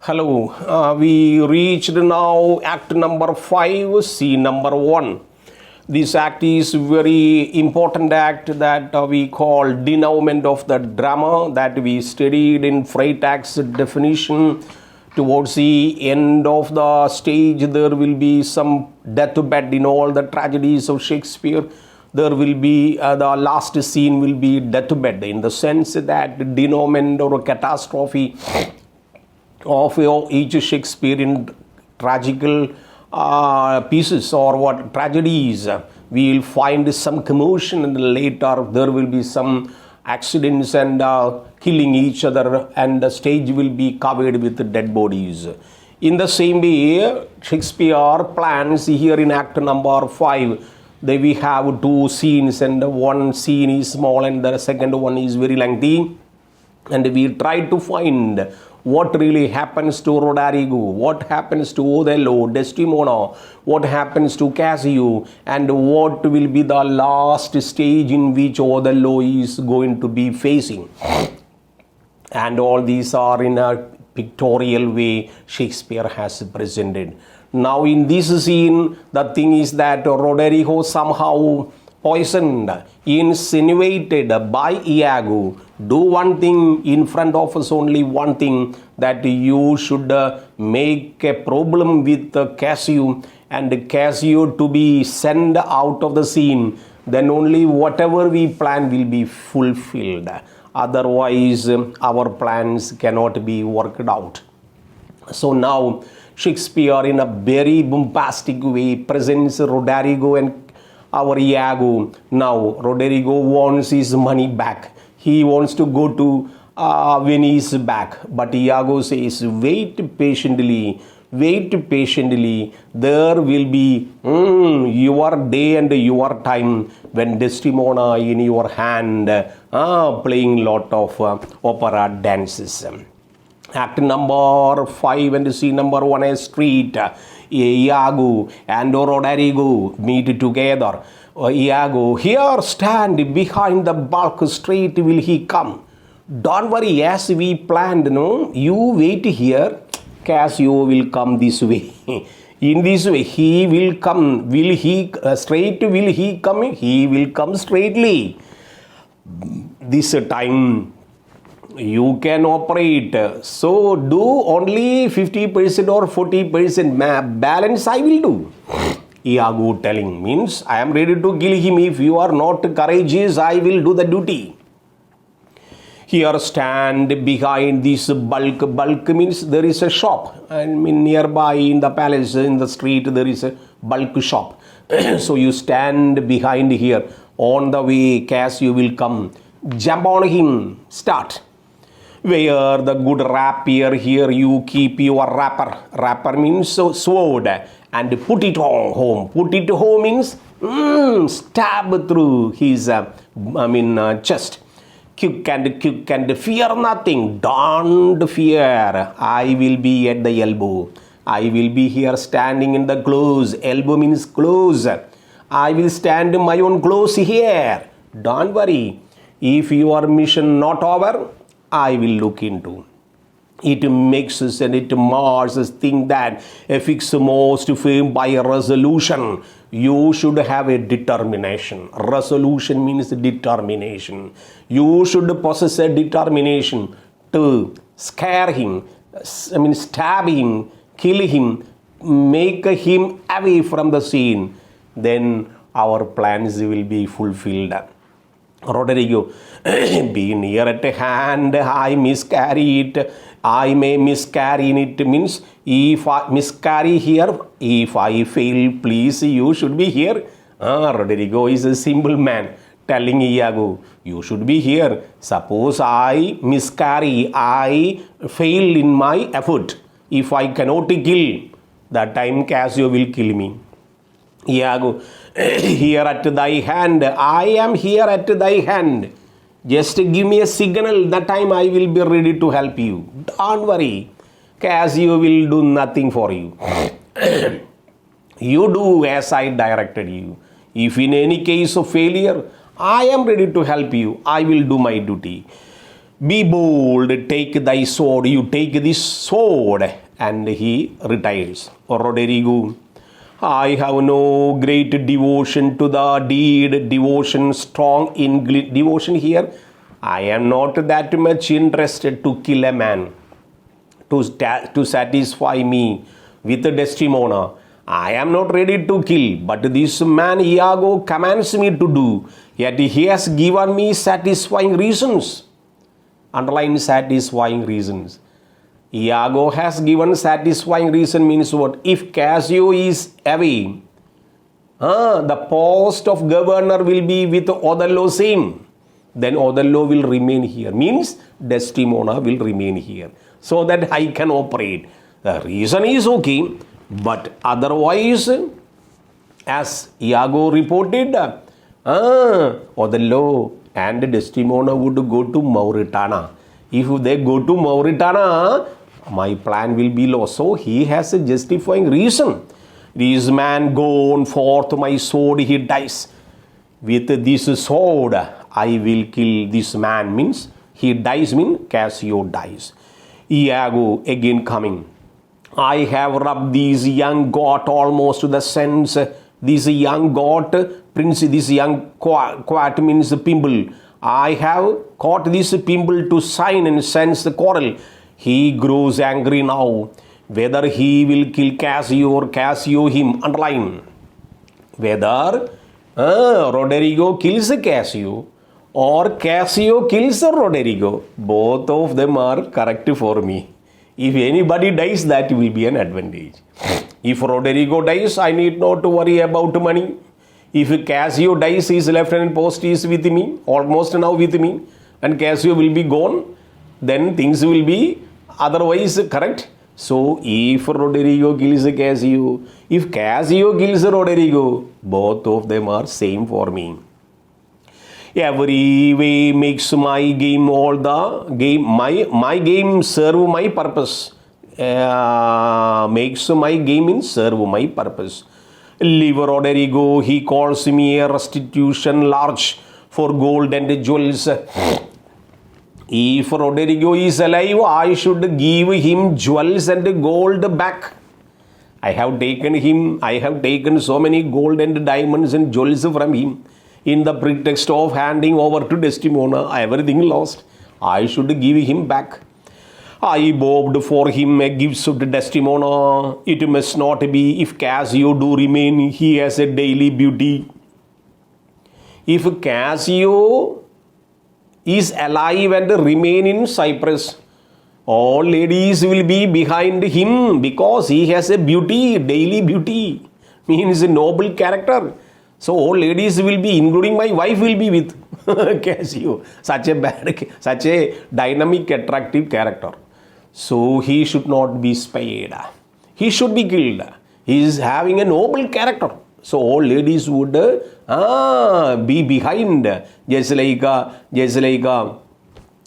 Hello, we reached now act number 5, scene number 1. This act is very important act that we call denouement of the drama that we studied in Freytag's definition. Towards the end of the stage, there will be some deathbed in all the tragedies of Shakespeare. There will be the last scene will be deathbed in the sense that denouement or catastrophe of each Shakespearean tragical pieces or what tragedies, we will find some commotion, and later there will be some accidents and killing each other, and the stage will be covered with dead bodies. In the same way, Shakespeare plans here in act number 5 that we have two scenes, and one scene is small and the second one is very lengthy, and we try to find what really happens to Roderigo, what happens to Othello, Desdemona, what happens to Cassio, and what will be the last stage in which Othello is going to be facing. And all these are in a pictorial way Shakespeare has presented. Now in this scene, the thing is that Roderigo somehow poisoned, insinuated by Iago, do one thing in front of us, only one thing, that you should make a problem with Cassio, and Cassio to be sent out of the scene, then only whatever we plan will be fulfilled. Otherwise, our plans cannot be worked out. So now Shakespeare in a very bombastic way presents Roderigo and our Iago. Now Roderigo wants his money back. He wants to go to Venice back. But Iago says, wait patiently. There will be your day and your time when Desdemona in your hand playing lot of opera dances. Act number 5 and scene number 1 is street. Iago and Roderigo meet together. Iago, here stand behind the bulk, straight will he come. Don't worry, as we planned, no? You wait here. Cassio will come this way. In this way, he will come. Will he straight? Will he come? He will come straightly. This time you can operate. So do only 50% or 40% balance I will do. Iago telling means I am ready to kill him. If you are not courageous, I will do the duty. Here stand behind this bulk. Bulk means there is a shop, and nearby in the palace, in the street, there is a bulk shop. So you stand behind here. On the way, Cassio will come. Jump on him. Start. Where the good rapier, here you keep your rapper. Rapper means sword, and put it home. Put it home means stab through his chest. Kick and fear nothing. Don't fear. I will be at the elbow. I will be here standing in the close. Elbow means close. I will stand in my own close here. Don't worry. If your mission not over, I will look into. It makes us and it mars us think that a fix most fame by a resolution. You should have a determination. Resolution means determination. You should possess a determination to scare him, stab him, kill him, make him away from the scene. Then our plans will be fulfilled. Roderigo, be near at hand, I miscarry it. I may miscarry in it means if I miscarry here, if I fail, please, you should be here. Roderigo is a simple man telling Iago, you should be here. Suppose I miscarry, I fail in my effort. If I cannot kill, that time Cassio will kill me. Iago, here at thy hand, I am here at thy hand. Just give me a signal, that time I will be ready to help you. Don't worry, Cassio will do nothing for you. You do as I directed you. If in any case of failure, I am ready to help you. I will do my duty. Be bold, take thy sword. You take this sword. And he retires. Roderigo, I have no great devotion to the deed. Devotion, strong in devotion here. I am not that much interested to kill a man, to satisfy me with Desdemona. I am not ready to kill, but this man Iago commands me to do. Yet he has given me satisfying reasons. Underline satisfying reasons. Iago has given satisfying reason means what? If Cassio is away, the post of governor will be with Othello same. Then Othello will remain here. Means Desdemona will remain here. So that I can operate. The reason is okay. But otherwise, as Iago reported, Othello and Desdemona would go to Mauritania. If they go to Mauritania, my plan will be lost. So he has a justifying reason. This man gone forth my sword, he dies. With this sword, I will kill this man. Means he dies, means Cassio dies. Iago again coming. I have rubbed this young goat almost to the sense. This young goat, prince, this young quat means pimple. I have caught this pimple to sign and sense the quarrel. He grows angry now. Whether he will kill Cassio or Cassio him. Underline. Whether Roderigo kills Cassio or Cassio kills Roderigo. Both of them are correct for me. If anybody dies, that will be an advantage. If Roderigo dies, I need not to worry about money. If Cassio dies, his lieutenant post is with me, almost now with me, and Cassio will be gone, then things will be otherwise correct. So, if Roderigo kills Cassio, if Cassio kills Roderigo, both of them are same for me. Every way makes my game all the game, my game serve my purpose. Makes my game in serve my purpose. Leave Roderigo, he calls me a restitution large for gold and jewels. If Roderigo is alive, I should give him jewels and gold back. I have taken so many gold and diamonds and jewels from him. In the pretext of handing over to Desdemona, everything lost. I should give him back. I bobbed for him a gift to Desdemona. It must not be. If Cassio do remain, he has a daily beauty. If Cassio is alive and remain in Cyprus, all ladies will be behind him because he has a beauty, daily beauty. Means a noble character. So all ladies will be, including my wife, will be with Cassio. Such a dynamic, attractive character. So he should not be spared. He should be killed. He is having a noble character. So all ladies would be behind. Just like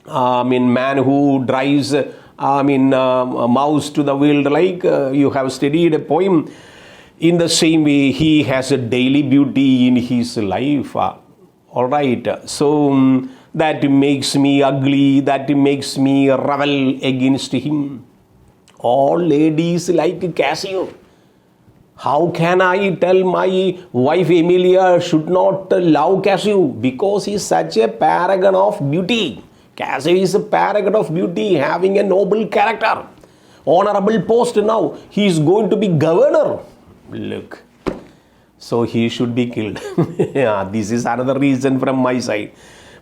man who drives a mouse to the wheel, like you have studied a poem. In the same way, he has a daily beauty in his life. Alright, so that makes me ugly, that makes me rebel against him. All ladies like Cassio. How can I tell my wife Emilia should not love Cassio? Because he is such a paragon of beauty. Cassio is a paragon of beauty, having a noble character. Honorable post now. He is going to be governor. Look. So he should be killed. Yeah, this is another reason from my side.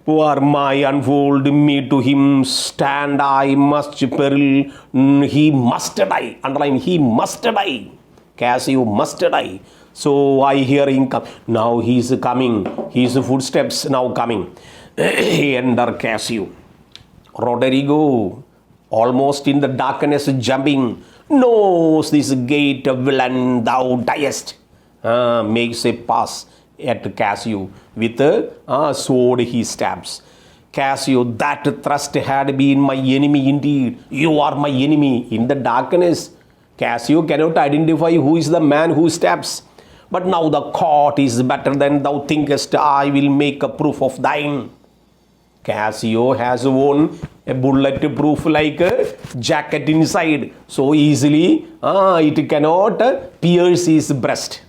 Poor my unfold me to him stand, I must peril. He must die. Underline, he must die. Cassio must die. So I hear him come. Now he is coming. His footsteps now coming. Enter Cassio. Roderigo, almost in the darkness jumping, knows this gate, villain, thou diest. Makes a pass at Cassio. With a sword he stabs. Cassio, that thrust had been my enemy indeed. You are my enemy. In the darkness, Cassio cannot identify who is the man who stabs. But now the court is better than thou thinkest. I will make a proof of thine. Casio has worn a bullet-proof like jacket inside, so easily it cannot pierce his breast.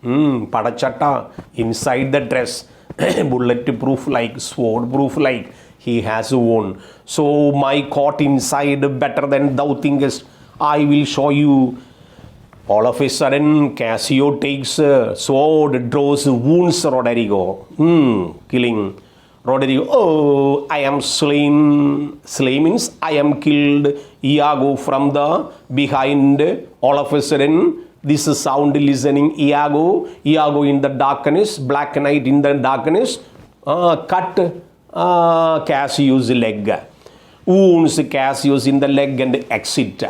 Padachatta inside the dress, bullet-proof like, sword-proof like he has worn. So my coat inside better than thou thinkest. I will show you. All of a sudden, Casio takes a sword, draws, wounds Roderigo, killing Roderigo. Oh, I am slain. Slain means I am killed. Iago from the behind. All of a sudden, this sound listening. Iago in the darkness, Black Knight in the darkness, cut Cassio's leg. Wounds Cassio's in the leg and exit.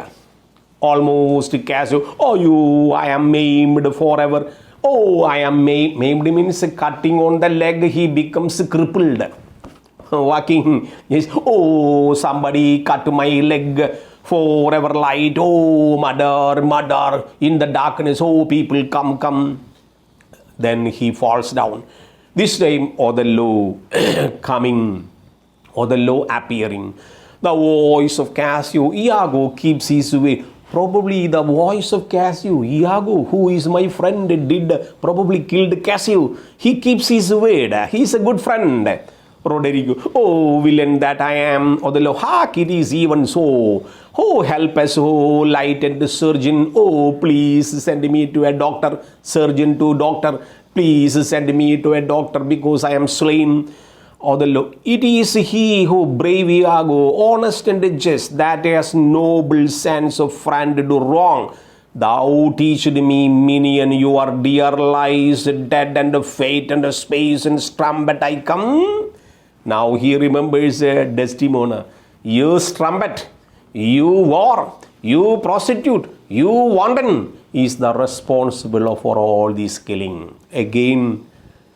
Almost Casio, I am maimed forever. Oh, I am maimed means cutting on the leg, he becomes crippled. Walking, yes, oh, somebody cut my leg, forever light, oh, murder, in the darkness, oh, people come. Then he falls down. This time, Othello coming, Othello appearing. The voice of Cassio, Iago keeps his way. Probably the voice of Cassio, Iago, who is my friend, did probably killed Cassio. He keeps his word. He is a good friend. Roderigo, oh, villain that I am. Othello, hark, it is even so. Oh, help us, oh, light and surgeon. Oh, please send me to a doctor. Surgeon to doctor. Please send me to a doctor because I am slain. Othello, it is he who brave Iago, honest and just, that has noble sense of friend do wrong. Thou teached me, minion, your dear lies, dead and fate and space and strumpet I come. Now he remembers Desdemona. You strumpet, you war, you prostitute, you wanton is the responsible for all this killing. Again,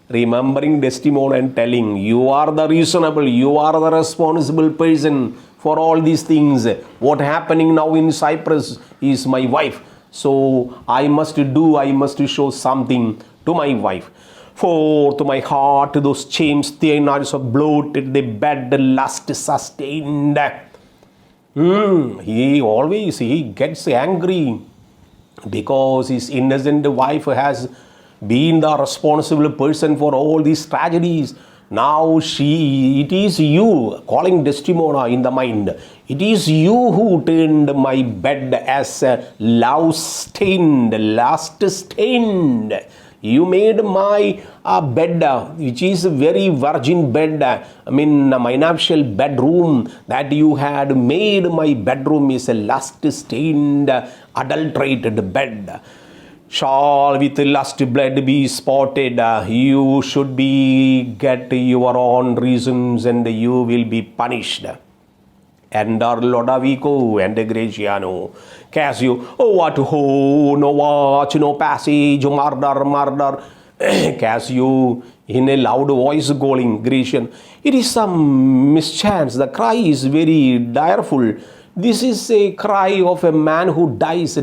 remembering Desdemona and telling, you are the reasonable, you are the responsible person for all these things. What happening now in Cyprus is my wife. So I must show something to my wife. For to my heart, those chains, thenaries of bloated, the bed, the lust sustained. He gets angry because his innocent wife has been the responsible person for all these tragedies. Now it is you, calling Desdemona in the mind. It is you who turned my bed as lust stained. You made my bed, which is a very virgin bed, my nuptial bedroom that you had made my bedroom is a lust stained, adulterated bed. Shall with lust blood be spotted, you should get your own reasons and you will be punished. Enter Lodovico and Graciano. Cassio, oh what ho, no watch, no passage, murder. Cassio in a loud voice calling Grecian. It is some mischance, the cry is very direful. This is a cry of a man who dies.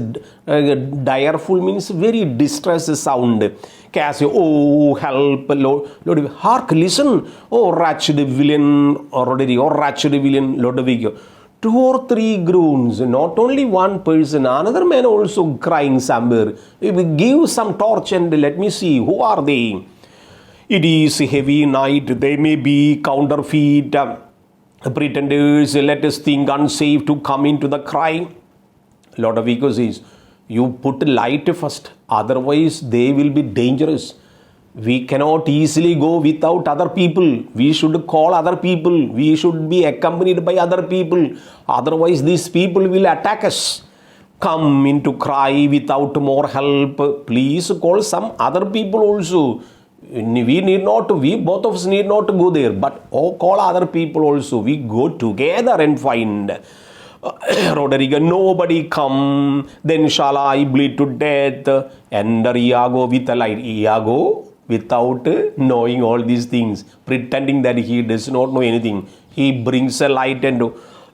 Direful means very distressed sound. Cassio, oh help, Lord, hark, listen. Oh wretched villain, Roderigo, wretched villain, Lodovico. 2 or 3 groans, not only one person, another man also crying somewhere. Give some torch and let me see, who are they? It is a heavy night, they may be counterfeit pretenders, let us think unsafe to come into the cry. Lodovico says, you put light first, otherwise they will be dangerous. We cannot easily go without other people. We should call other people. We should be accompanied by other people. Otherwise these people will attack us. Come into cry without more help. Please call some other people also. We both of us need not to go there, but call other people also. We go together and find. Roderigo, nobody come, then shall I bleed to death. Enter Iago with a light. Iago, without knowing all these things, pretending that he does not know anything, he brings a light and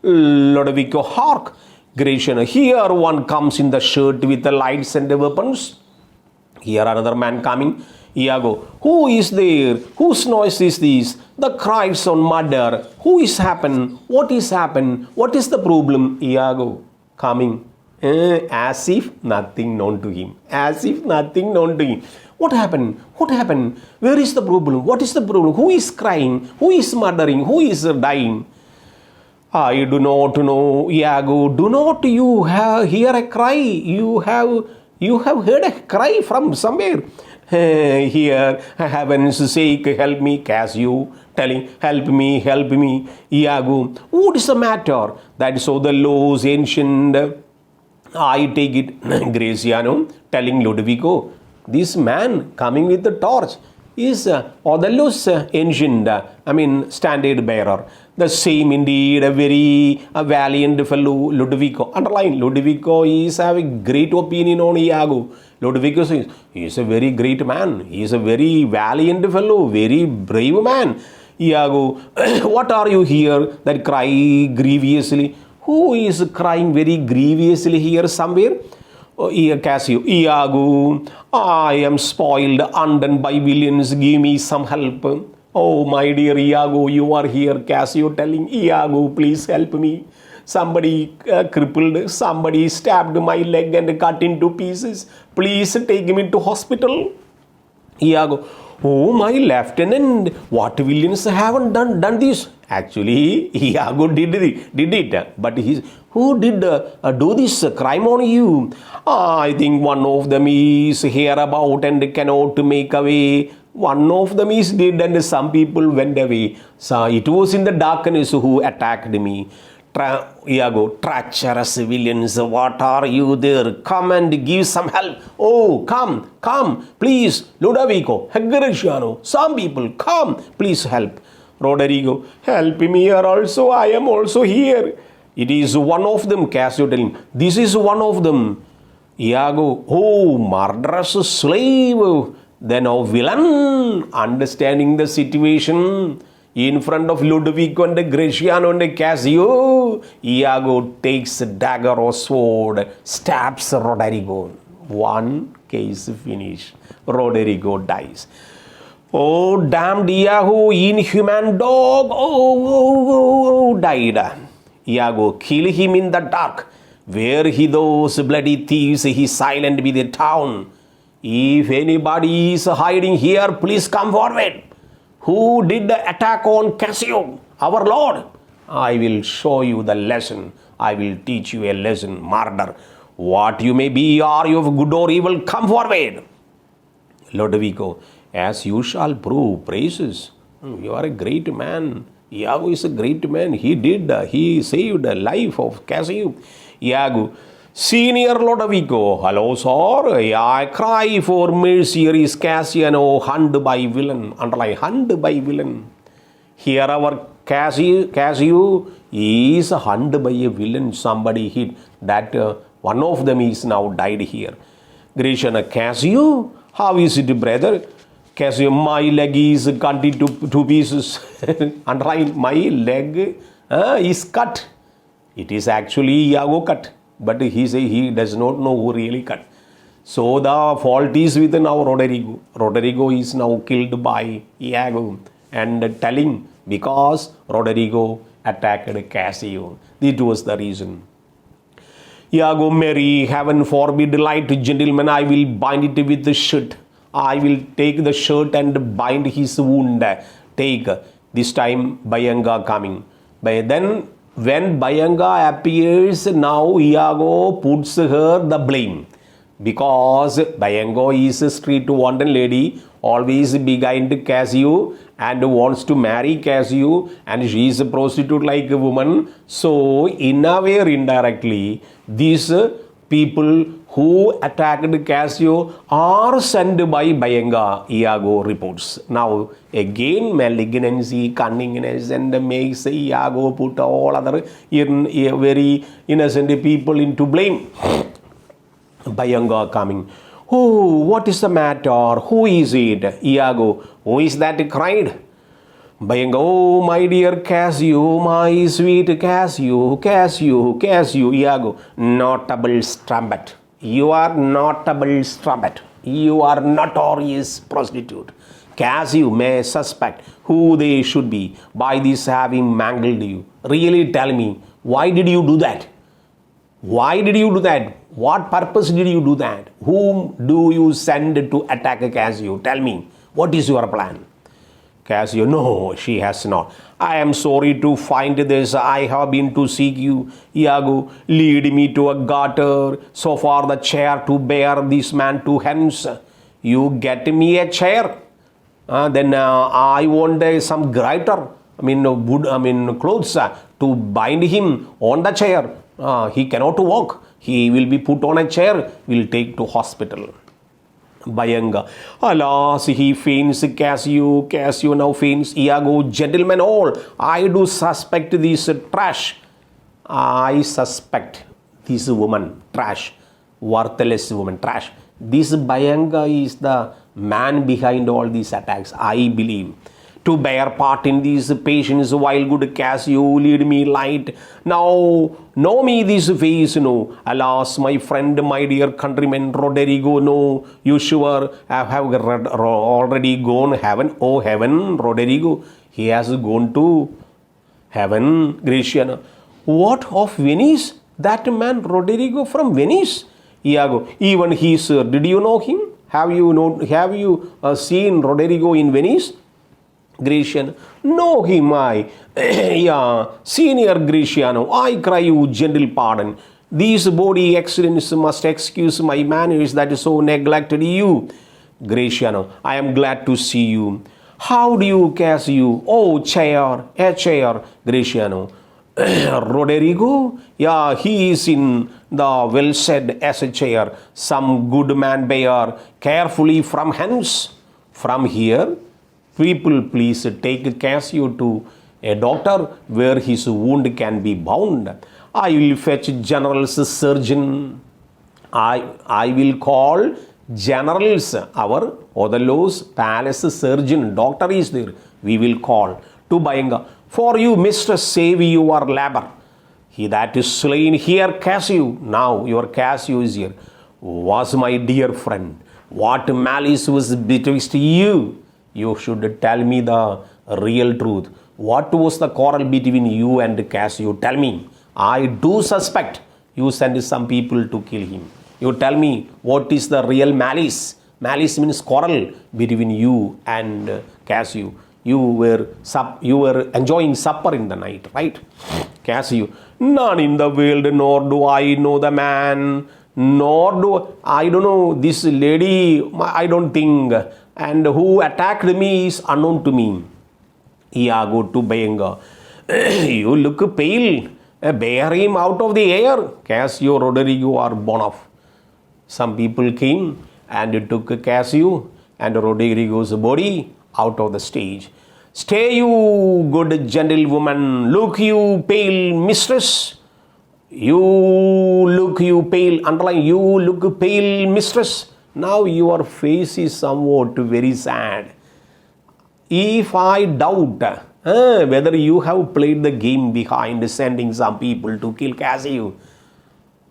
Lodovico, hark, Gratian, here one comes in the shirt with the lights and the weapons. Here another man coming. Iago, who is there? Whose noise is this? The cries on murder. Who is happened? What is happened? What is the problem? Iago, coming. As if nothing known to him. As if nothing known to him. What happened? What happened? Where is the problem? What is the problem? Who is crying? Who is murdering? Who is dying? I do not know, Iago. Do not you hear a cry? You have heard a cry from somewhere. Here, heaven's sake, help me, Cassio, telling, help me, Iago. What is the matter? That is so the laws ancient. I take it, Graziano, telling Ludovico, this man coming with the torch is Othello's ancient, standard bearer. The same indeed, a very valiant fellow, Ludovico. Underline, Ludovico is having great opinion on Iago. Ludovico says, he is a very great man. He is a very valiant fellow, very brave man. Iago, what are you here that cry grievously? Who is crying very grievously here somewhere? Cassio, Iago, I am spoiled, undone by villains, give me some help. Oh, my dear Iago, you are here. Cassio telling, Iago, please help me. Somebody crippled, somebody stabbed my leg and cut into pieces. Please take me to hospital. Iago, oh, my lieutenant, what villains haven't done this? Actually, Iago did it. But who did do this crime on you? I think one of them is here about and cannot make away. One of them is dead and some people went away. So it was in the darkness who attacked me. Iago, treacherous villains, what are you there? Come and give some help. Oh, come, please, Ludovico, Graziano, some people, come, please help. Roderigo, help me here also, I am also here. It is one of them, Cassio telling him, this is one of them. Iago, oh, murderous slave, then a villain, understanding the situation. In front of Ludovico and Graziano and Cassio, Iago takes a dagger or sword, stabs Roderigo. One case finished. Roderigo dies. Oh, damned Iago, inhuman dog. Oh, died. Iago, kill him in the dark. Where he those bloody thieves, he silent be the town. If anybody is hiding here, please come forward. Who did the attack on Cassio, our Lord? I will show you the lesson. I will teach you a lesson. Murder. What you may be, are you of good or evil, come forward. Ludovico, as you shall prove, praises. You are a great man. Iago is a great man. He saved the life of Cassio. Iago, Senior Ludovico, hello sir, I cry for mercy, is Cassiano, hunt by villain, underline, hunt by villain. Here our Cassio is hunt by a villain, somebody hit, that one of them is now died here. Graziano, Cassio, how is it brother? Cassio, my leg is cut into two pieces, underline, my leg is cut. It is actually Iago cut. But he does not know who really cut. So the fault is with now Roderigo. Roderigo is now killed by Iago and telling because Roderigo attacked Cassio. It was the reason. Iago, Mary, heaven forbid, light gentleman, I will bind it with the shirt. I will take the shirt and bind his wound. Take this time Bayanga coming. By then, when Bayanga appears, now Iago puts her the blame. Because Bayanga is a street wanton lady, always behind Cassio and wants to marry Cassio, and she is a prostitute like a woman. So, in a way or indirectly, these people who attacked Cassio are sent by Bayanga, Iago reports. Now, again, malignancy, cunningness, and makes Iago put all other very innocent people into blame. Bayanga coming. Oh, what is the matter? Who is it? Iago, who is that cried? Bayanga, oh, my dear Cassio, my sweet Cassio. Iago, notable strumpet. You are notable strumpet. You are notorious prostitute. Cassio may suspect who they should be by this having mangled you. Really tell me, why did you do that? Why did you do that? What purpose did you do that? Whom do you send to attack Cassio? Tell me, what is your plan? Cassio, no, she has not. I am sorry to find this. I have been to seek you. Iago, lead me to a gutter, so far the chair to bear this man to hence. You get me a chair. Then I want some garter, wood, clothes to bind him on the chair. He cannot walk. He will be put on a chair. Will take to hospital. Bayanga. Alas, he faints. Cassio now faints. Iago, gentlemen all, I do suspect this trash. I suspect this woman, trash, worthless woman, trash. This Bayanga is the man behind all these attacks, I believe. To bear part in these patients while good Cassio lead me light. Now, know me this face, no. Alas, my friend, my dear countryman, Roderigo, no. You sure have already gone heaven? Oh, heaven, Roderigo. He has gone to heaven, Gratiano. What of Venice? That man, Roderigo from Venice? Iago, even he, sir. Did you know him? Have you seen Roderigo in Venice? Gratiano, know him I. Yeah, Senior Gratiano, I cry you gentle pardon. These body accidents must excuse my manners that so neglected you. Gratiano, I am glad to see you. How do you, Cassio? Oh, chair, a chair. Gratiano, Roderigo? Yeah, he is in the well said as a chair. Some good man bear carefully from hence. From here? People, please take Cassio to a doctor where his wound can be bound. I will fetch general's surgeon. I will call generals, our Othello's palace surgeon. Doctor is there. We will call to Bayanga. For you, mistress, save your labor. He that is slain here, Cassio. Now your Cassio is here. Was my dear friend. What malice was betwixt you? You should tell me the real truth. What was the quarrel between you and Cassio? Tell me. I do suspect you sent some people to kill him. You tell me what is the real malice. Malice means quarrel between you and Cassio. You were enjoying supper in the night, right? Cassio, none in the world, nor do I know the man, nor do I don't know this lady, I don't think, and who attacked me is unknown to me. Iago to Bayanga, you look pale, bear him out of the air. Cassio, Roderigo are born off. Some people came and took Cassio and Roderigo's body out of the stage. Stay, you good gentlewoman, look you pale mistress. You pale, underline, you look pale mistress. Now your face is somewhat very sad. If I doubt whether you have played the game behind sending some people to kill Cassio,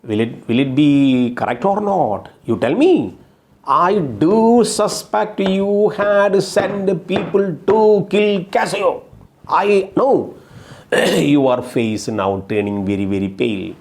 will it be correct or not? You tell me. I do suspect you had sent people to kill Cassio. I know. Your face now turning very, very pale.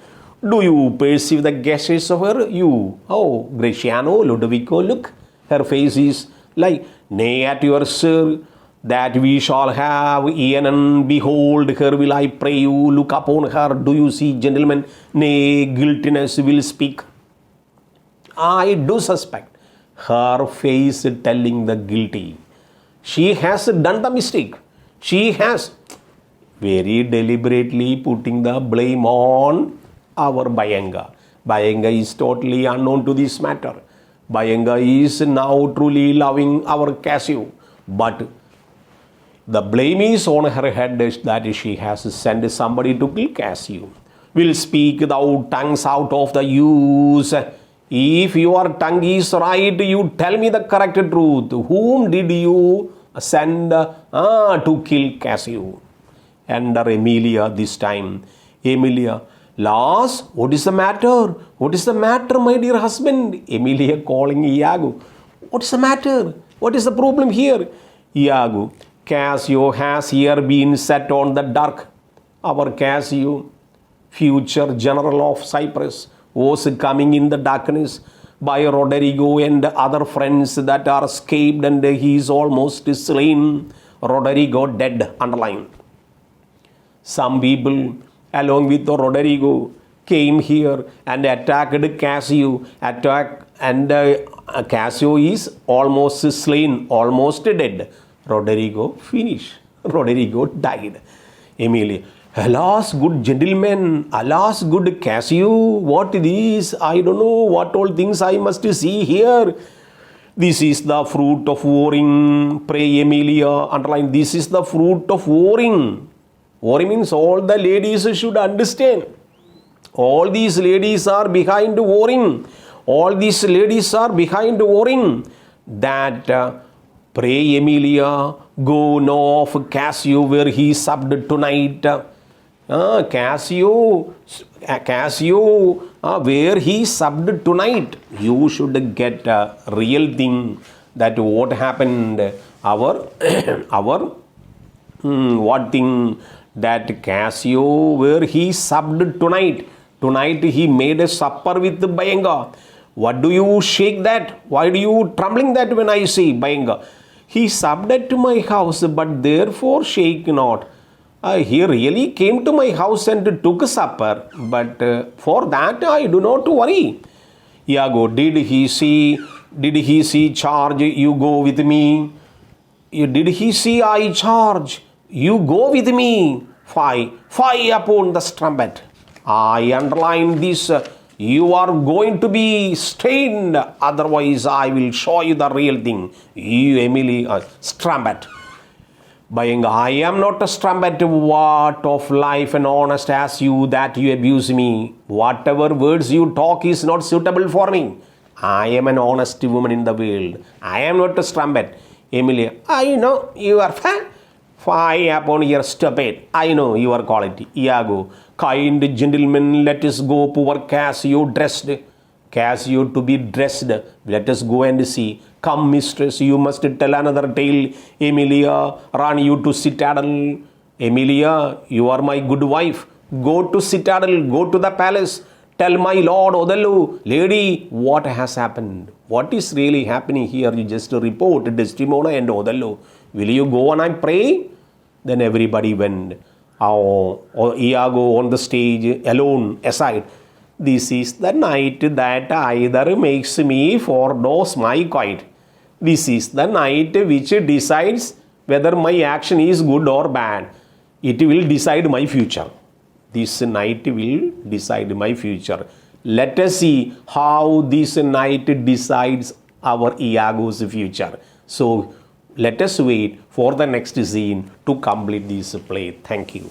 Do you perceive the gashes of her? You, oh, Gratiano, Ludovico, look. Her face is like, nay, at your sir, that we shall have e'en, and behold her will I pray you, look upon her. Do you see, gentlemen? Nay, guiltiness will speak. I do suspect her face telling the guilty. She has done the mistake. She has very deliberately putting the blame on our Bayanga. Bayanga is totally unknown to this matter. Bayanga is now truly loving our Cassio. But the blame is on her head that she has sent somebody to kill Cassio. Will speak thou tongues out of the use. If your tongue is right, you tell me the correct truth. Whom did you send to kill Cassio? Enter Emilia this time. Emilia, Lass, what is the matter? What is the matter, my dear husband? Emilia calling Iago. What's the matter? What is the problem here? Iago, Cassio has here been set on the dark. Our Cassio, future general of Cyprus, was coming in the darkness by Roderigo and other friends that are escaped, and he is almost slain. Roderigo dead, underline. Some people along with Roderigo came here and attacked Cassio. Cassio is almost slain, almost dead. Roderigo finished. Roderigo died. Emily, alas, good gentleman, alas, good Cassio, what is? I don't know what all things I must see here. This is the fruit of warring. Pray, Emilia, underline, this is the fruit of warring. Warring means all the ladies should understand. All these ladies are behind warring. All these ladies are behind warring. That pray, Emilia, go know of Cassio where he supped tonight. Cassio, where he supped tonight. You should get a real thing that what happened. What thing that Cassio where he supped tonight. Tonight he made a supper with Bayenga. What do you shake that? Why do you trembling that when I say Bayenga? He supped at my house, but therefore shake not. He really came to my house and took supper, but for that I do not worry. Iago, did he see charge? You go with me. Did he see I charge? You go with me. Fie upon the strumpet. I underline this. You are going to be stained. Otherwise, I will show you the real thing. You, Emily, strumpet. Bayenga, I am not a strumpet. What of life and honest as you that you abuse me? Whatever words you talk is not suitable for me. I am an honest woman in the world. I am not a strumpet. Emilia, I know you are fat. Fie upon your stupid. I know your quality. Iago, kind gentlemen, let us go. Poor Cassio dressed. Cassio to be dressed. Let us go and see. Come, mistress, you must tell another tale. Emilia, run you to citadel. Emilia, you are my good wife. Go to citadel, go to the palace. Tell my lord Othello, lady, what has happened? What is really happening here? You just report Desdemona and Othello. Will you go on and pray? Then everybody went. Iago on the stage, alone, aside. This is the night that either makes me foreknows my quiet. This is the night which decides whether my action is good or bad. It will decide my future. This night will decide my future. Let us see how this night decides our Iago's future. So let us wait for the next scene to complete this play. Thank you.